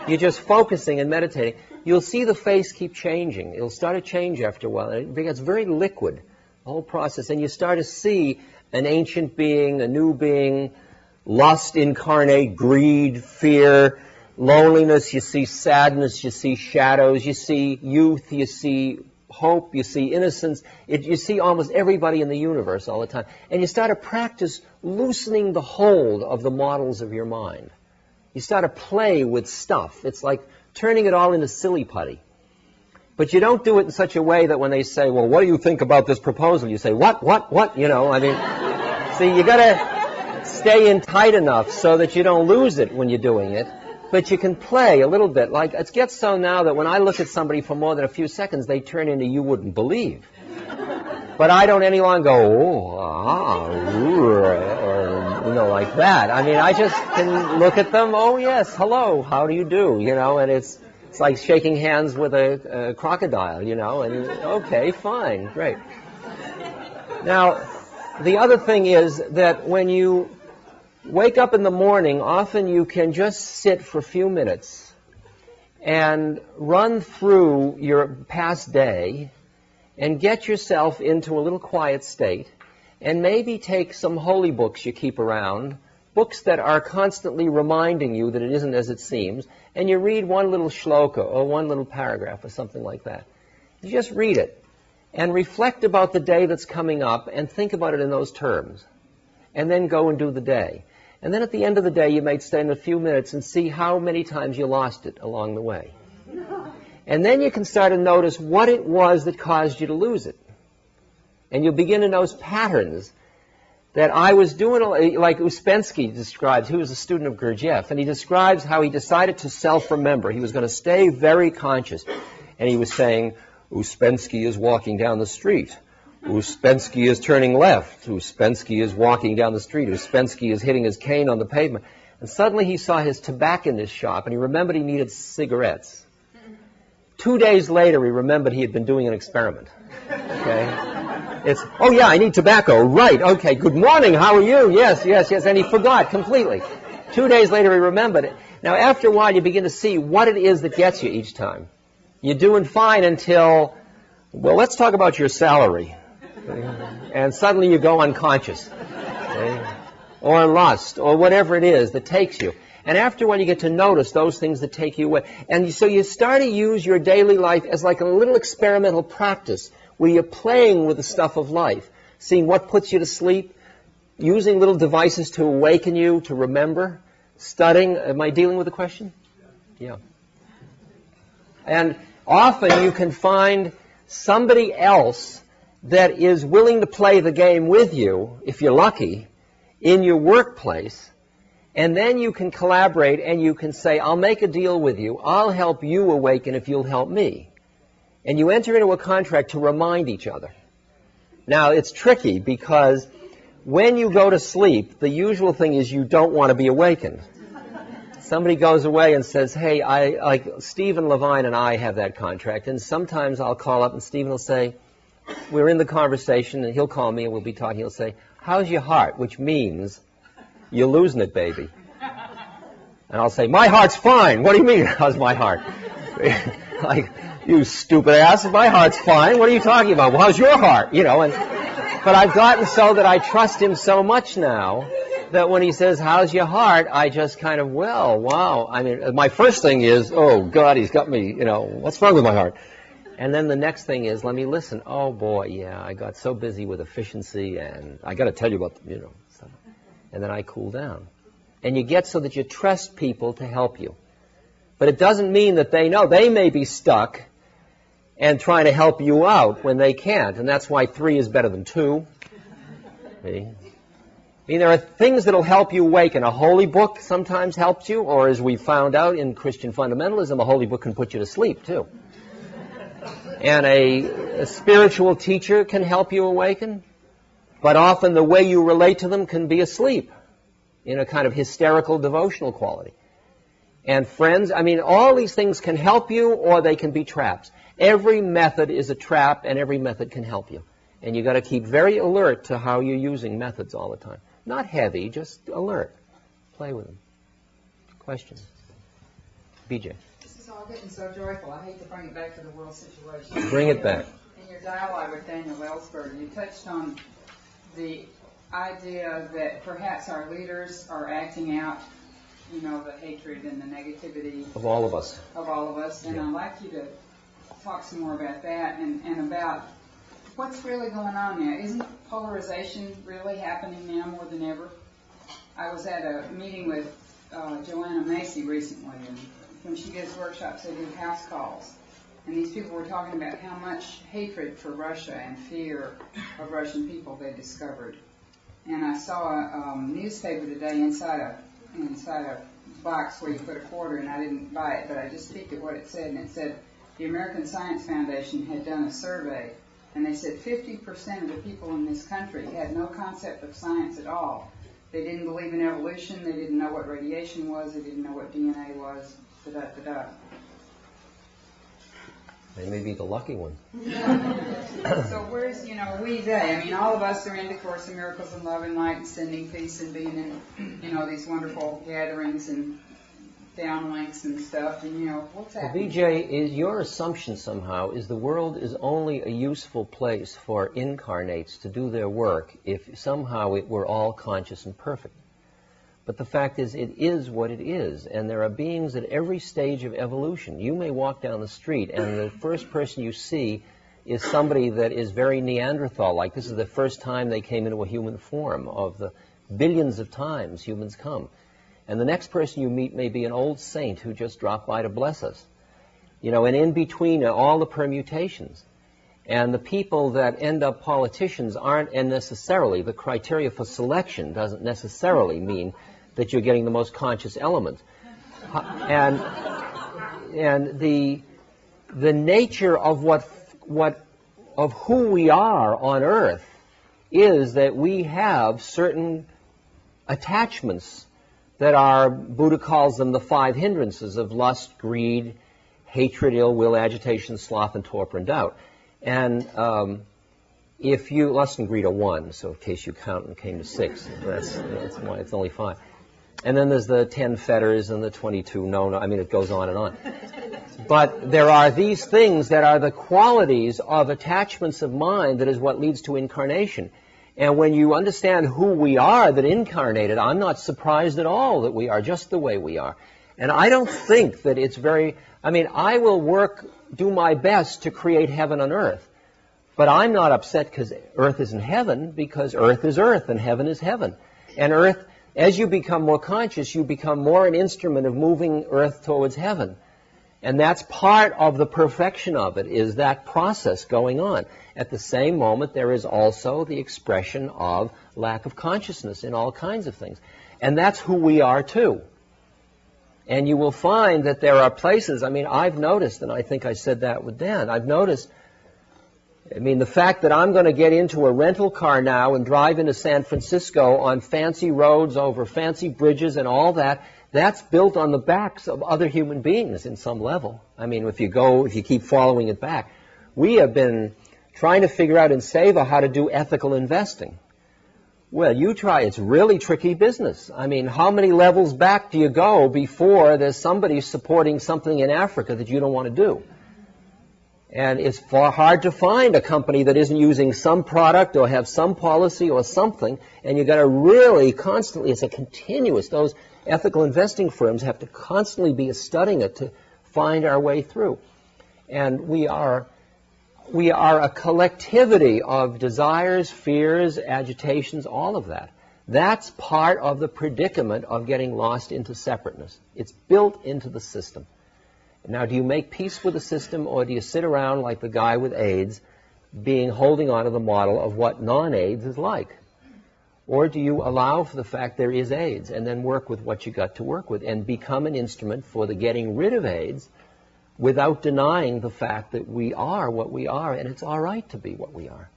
You're just focusing and meditating. You'll see the face keep changing. It'll start to change after a while. It becomes very liquid, the whole process. And you start to see an ancient being, a new being, lust incarnate, greed, fear, loneliness. You see sadness. You see shadows. You see youth. You see hope. You see innocence. You see almost everybody in the universe all the time. And you start to practice loosening the hold of the models of your mind. You start to play with stuff. It's like turning it all into silly putty. But you don't do it in such a way that when they say, well, what do you think about this proposal? You say, what? You know, I mean, see, you got to stay in tight enough so that you don't lose it when you're doing it. But you can play a little bit. Like, it gets so now that when I look at somebody for more than a few seconds, they turn into you wouldn't believe. But I don't any longer go, or, you know, like that. I mean, I just can look at them, oh, yes, hello, how do you do? You know, and it's like shaking hands with a crocodile, you know, and okay, fine, great. Now, the other thing is that when you wake up in the morning, often you can just sit for a few minutes and run through your past day and get yourself into a little quiet state, and maybe take some holy books you keep around, books that are constantly reminding you that it isn't as it seems, and you read one little shloka or one little paragraph or something like that. You just read it and reflect about the day that's coming up and think about it in those terms, and then go and do the day. And then at the end of the day, you might stay in a few minutes and see how many times you lost it along the way. And then you can start to notice what it was that caused you to lose it. And you'll begin to notice patterns that I was doing, like Uspensky describes. He was a student of Gurdjieff, and he describes how he decided to self-remember. He was going to stay very conscious. And he was saying, Uspensky is walking down the street. Uspensky is turning left. Uspensky is walking down the street. Uspensky is hitting his cane on the pavement. And suddenly he saw his tobacconist shop, and he remembered he needed cigarettes. 2 days later, he remembered he had been doing an experiment. Okay? It's, oh yeah, I need tobacco. Right, okay, good morning, how are you? Yes. And he forgot completely. 2 days later, he remembered it. Now, after a while, you begin to see what it is that gets you each time. You're doing fine until, well, let's talk about your salary. And suddenly you go unconscious. Okay? Or lust, or whatever it is that takes you. And after a while you get to notice those things that take you away. And so you start to use your daily life as like a little experimental practice where you're playing with the stuff of life, seeing what puts you to sleep, using little devices to awaken you, to remember, studying. Am I dealing with the question? Yeah. And often you can find somebody else that is willing to play the game with you, if you're lucky, in your workplace, and then you can collaborate and you can say, I'll make a deal with you, I'll help you awaken if you'll help me. And you enter into a contract to remind each other. Now, it's tricky because when you go to sleep, the usual thing is you don't want to be awakened. Somebody goes away and says, hey, like Stephen Levine and I have that contract, and sometimes I'll call up and Stephen will say, we're in the conversation, and he'll call me and we'll be talking. He'll say, how's your heart? Which means, you're losing it, baby. And I'll say, my heart's fine. What do you mean, how's my heart? Like, you stupid ass, my heart's fine. What are you talking about? Well, how's your heart? You know, but I've gotten so that I trust him so much now that when he says, how's your heart, I just kind of, well, wow. I mean, my first thing is, oh, God, he's got me, you know, what's wrong with my heart? And then the next thing is, let me listen. Oh, boy, yeah, I got so busy with efficiency, and I got to tell you about, you know, stuff. And then I cool down. And you get so that you trust people to help you. But it doesn't mean that they know. They may be stuck and trying to help you out when they can't. And that's why 3 is better than 2. See? I mean, there are things that will help you awaken. A holy book sometimes helps you, or as we found out in Christian fundamentalism, a holy book can put you to sleep, too. And a spiritual teacher can help you awaken, but often the way you relate to them can be asleep in a kind of hysterical devotional quality. And friends, I mean, all these things can help you or they can be traps. Every method is a trap, and every method can help you. And you've got to keep very alert to how you're using methods all the time. Not heavy, just alert. Play with them. Questions? BJ. This is all getting so joyful. I hate to bring it back to the world situation. Bring it back. In your dialogue with Daniel Ellsberg, you touched on the idea that perhaps our leaders are acting out, you know, the hatred and the negativity Of all of us. of all of us. And I'd like you to talk some more about that and about what's really going on now. Isn't polarization really happening now more than ever? I was at a meeting with Joanna Macy recently, and when she gives workshops, they do house calls. And these people were talking about how much hatred for Russia and fear of Russian people they discovered. And I saw a newspaper today inside a box where you put a quarter, and I didn't buy it, but I just peeked at what it said, and it said the American Science Foundation had done a survey, and they said 50% of the people in this country had no concept of science at all. They didn't believe in evolution, they didn't know what radiation was, they didn't know what DNA was, da-da-da-da. They may be the lucky one. So where's, we, they? I mean, all of us are into Course in Miracles and Love and Light and sending peace and being in, these wonderful gatherings and downlinks and stuff, and, what's happening? BJ, is your assumption somehow is the world is only a useful place for incarnates to do their work if somehow it were all conscious and perfect. But the fact is, it is what it is, and there are beings at every stage of evolution. You may walk down the street, and the first person you see is somebody that is very Neanderthal-like. This is the first time they came into a human form of the billions of times humans come. And the next person you meet may be an old saint who just dropped by to bless us. And in between are all the permutations. And the people that end up politicians aren't necessarily, the criteria for selection doesn't necessarily mean that you're getting the most conscious element. And the nature of of who we are on Earth is that we have certain attachments that are, Buddha calls them the 5 hindrances of lust, greed, hatred, ill will, agitation, sloth, and torpor and doubt. And if you, lust and greed are 1, so in case you count and came to 6, that's why it's only 5. And then there's the 10 fetters and the 22 it goes on and on. But there are these things that are the qualities of attachments of mind that is what leads to incarnation. And when you understand who we are that incarnated, I'm not surprised at all that we are just the way we are. And I don't think that it's I will do my best to create heaven on earth. But I'm not upset because earth isn't heaven, because earth is earth and heaven is heaven. And earth, as you become more conscious, you become more an instrument of moving earth towards heaven. And that's part of the perfection of it, is that process going on. At the same moment, there is also the expression of lack of consciousness in all kinds of things. And that's who we are too. And you will find that there are places, I've noticed, and I think I said that with Dan, I've noticed, the fact that I'm going to get into a rental car now and drive into San Francisco on fancy roads over fancy bridges and all that, that's built on the backs of other human beings in some level. If you keep following it back. We have been trying to figure out in Seva how to do ethical investing. Well, you try. It's really tricky business. How many levels back do you go before there's somebody supporting something in Africa that you don't want to do? And it's hard to find a company that isn't using some product or have some policy or something, and you've got to really constantly, it's a continuous, those ethical investing firms have to constantly be studying it to find our way through. And we are a collectivity of desires, fears, agitations, all of that. That's part of the predicament of getting lost into separateness. It's built into the system. Now, do you make peace with the system, or do you sit around like the guy with AIDS, holding on to the model of what non-AIDS is like? Or do you allow for the fact there is AIDS and then work with what you got to work with and become an instrument for the getting rid of AIDS without denying the fact that we are what we are, and it's all right to be what we are?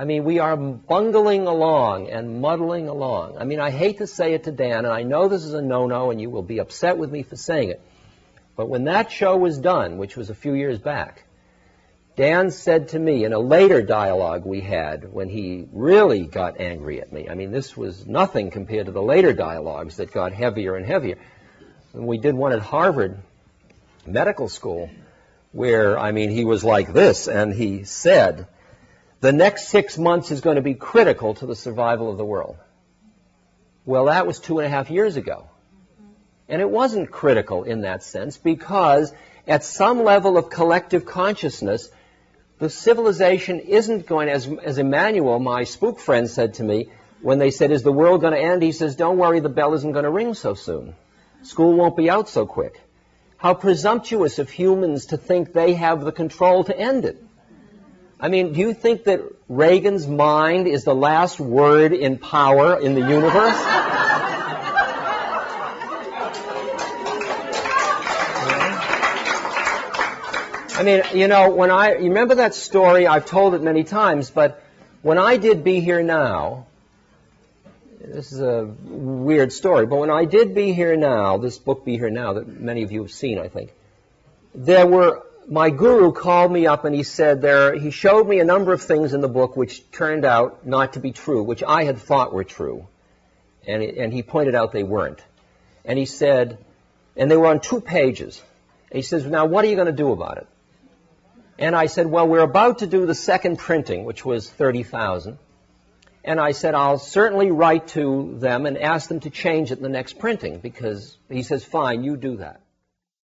We are bungling along and muddling along. I hate to say it to Dan, and I know this is a no-no, and you will be upset with me for saying it. But when that show was done, which was a few years back, Dan said to me in a later dialogue we had when he really got angry at me. I mean, this was nothing compared to the later dialogues that got heavier and heavier. And we did one at Harvard Medical School where, I mean, he was like this, and he said, the next 6 months is going to be critical to the survival of the world. Well, that was 2.5 years ago. And it wasn't critical in that sense because at some level of collective consciousness, the civilization isn't going, as Emmanuel, my spook friend, said to me, when they said, is the world going to end? He says, don't worry, the bell isn't going to ring so soon. School won't be out so quick. How presumptuous of humans to think they have the control to end it. I mean, do you think that Reagan's mind is the last word in power in the universe? I mean, you know, you remember that story, I've told it many times, but when I did Be Here Now, this is a weird story, but when I did Be Here Now, this book Be Here Now that many of you have seen, I think, my guru called me up and he said he showed me a number of things in the book which turned out not to be true, which I had thought were true. And he pointed out they weren't. And he said, and they were on 2 pages. And he says, now what are you going to do about it? And I said, well, we're about to do the second printing, which was 30,000. And I said, I'll certainly write to them and ask them to change it in the next printing, because he says, fine, you do that.